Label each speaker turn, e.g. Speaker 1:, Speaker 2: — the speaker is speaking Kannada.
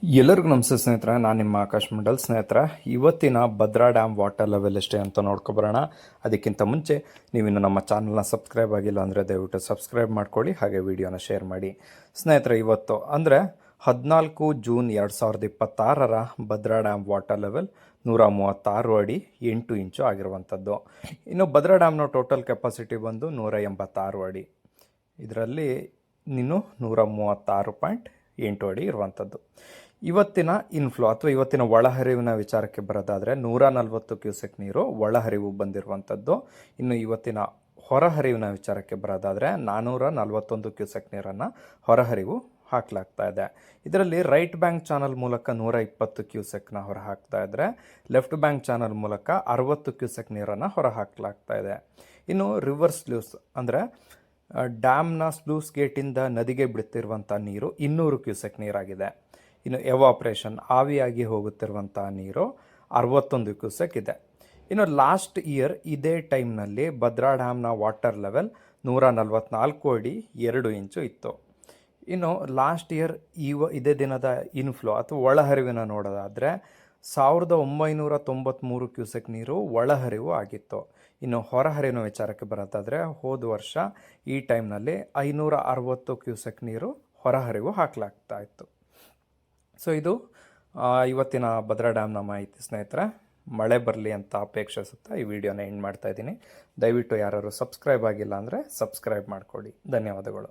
Speaker 1: ಎಲ್ಲರಿಗೂ ನಮಸ್ತೆ ಸ್ನೇಹಿತರೆ, ನಾನು ನಿಮ್ಮ ಆಕಾಶ್ ಮಂಡಲ್. ಸ್ನೇಹಿತರೆ, ಇವತ್ತಿನ ಭದ್ರಾ ಡ್ಯಾಮ್ ವಾಟರ್ ಲೆವೆಲ್ ಎಷ್ಟೇ ಅಂತ ನೋಡ್ಕೊಬರೋಣ. ಅದಕ್ಕಿಂತ ಮುಂಚೆ ನೀವಿನ್ನು ನಮ್ಮ ಚಾನಲ್ನ ಸಬ್ಸ್ಕ್ರೈಬ್ ಆಗಿಲ್ಲ ಅಂದರೆ ದಯವಿಟ್ಟು ಸಬ್ಸ್ಕ್ರೈಬ್ ಮಾಡ್ಕೊಳ್ಳಿ, ಹಾಗೆ ವಿಡಿಯೋನ ಶೇರ್ ಮಾಡಿ. ಸ್ನೇಹಿತರೆ, ಇವತ್ತು ಅಂದರೆ 14 June 2026 Bhadra dam water level 136 ಅಡಿ 8 ಇಂಚು ಆಗಿರುವಂಥದ್ದು. ಇನ್ನು ಭದ್ರಾ ಡ್ಯಾಮ್ನ ಟೋಟಲ್ ಕೆಪಾಸಿಟಿ ಬಂದು 186 ಅಡಿ. ಇದರಲ್ಲಿ ಇನ್ನು 136.8 ಅಡಿ ಇರುವಂಥದ್ದು. ಇವತ್ತಿನ ಇನ್ಫ್ಲೋ ಅಥವಾ ಇವತ್ತಿನ ಒಳಹರಿವಿನ ವಿಚಾರಕ್ಕೆ ಬರೋದಾದರೆ 140 ಕ್ಯೂಸೆಕ್ ನೀರು ಒಳಹರಿವು ಬಂದಿರುವಂಥದ್ದು. ಇನ್ನು ಇವತ್ತಿನ ಹೊರಹರಿವಿನ ವಿಚಾರಕ್ಕೆ ಬರೋದಾದರೆ 441 ಕ್ಯೂಸೆಕ್ ನೀರನ್ನು ಹೊರಹರಿವು ಹಾಕಲಾಗ್ತಾ ಇದೆ. ಇದರಲ್ಲಿ ರೈಟ್ ಬ್ಯಾಂಕ್ ಚಾನಲ್ ಮೂಲಕ 120 ಕ್ಯೂಸೆಕ್ನ ಹೊರ ಹಾಕ್ತಾ ಇದ್ದರೆ, ಲೆಫ್ಟ್ ಬ್ಯಾಂಕ್ ಚಾನಲ್ ಮೂಲಕ 60 ಕ್ಯೂಸೆಕ್ ನೀರನ್ನು ಹೊರ ಹಾಕಲಾಗ್ತಾ ಇದೆ. ಇನ್ನು ರಿವರ್ಸ್ ಸ್ಲೂಸ್ ಅಂದರೆ ಡ್ಯಾಮ್ನ ಸ್ಲೂಸ್ ಗೇಟಿಂದ ನದಿಗೆ ಬಿಡುತ್ತಿರುವಂಥ ನೀರು 200 ಕ್ಯೂಸೆಕ್ ನೀರಾಗಿದೆ. ಇನ್ನು ಎವಾಪ್ರೇಷನ್ ಆವಿಯಾಗಿ ಹೋಗುತ್ತಿರುವಂಥ ನೀರು 61 ಕ್ಯೂಸೆಕ್ ಇದೆ. ಇನ್ನು ಲಾಸ್ಟ್ ಇಯರ್ ಇದೇ ಟೈಮ್ನಲ್ಲಿ ಭದ್ರಾ ಡ್ಯಾಮ್ನ ವಾಟರ್ ಲೆವೆಲ್ 144 ಅಡಿ 2 ಇಂಚು ಇತ್ತು. ಇನ್ನು ಲಾಸ್ಟ್ ಇಯರ್ ಇದೇ ದಿನದ ಇನ್ಫ್ಲೋ ಅಥವಾ ಒಳಹರಿವಿನ ನೋಡೋದಾದರೆ 1993 ಕ್ಯೂಸೆಕ್ ನೀರು ಒಳಹರಿವು ಆಗಿತ್ತು. ಇನ್ನು ಹೊರಹರಿವಿನ ವಿಚಾರಕ್ಕೆ ಬರೋದಾದರೆ ಹೋದ ವರ್ಷ ಈ ಟೈಮ್ನಲ್ಲಿ 560 ಕ್ಯೂಸೆಕ್ ನೀರು ಹೊರಹರಿವು ಹಾಕಲಾಗ್ತಾ ಇತ್ತು. ಸೊ ಇದು ಇವತ್ತಿನ ಭದ್ರಾ ಡ್ಯಾಮ್ನ ಮಾಹಿತಿ. ಸ್ನೇಹಿತರೆ, ಮಳೆ ಬರಲಿ ಅಂತ ಅಪೇಕ್ಷಿಸುತ್ತಾ ಈ ವಿಡಿಯೋನ ಎಂಡ್ ಮಾಡ್ತಾ ಇದ್ದೀನಿ. ದಯವಿಟ್ಟು ಯಾರು ಸಬ್ಸ್ಕ್ರೈಬ್ ಆಗಿಲ್ಲ ಅಂದರೆ ಸಬ್ಸ್ಕ್ರೈಬ್ ಮಾಡಿಕೊಡಿ. ಧನ್ಯವಾದಗಳು.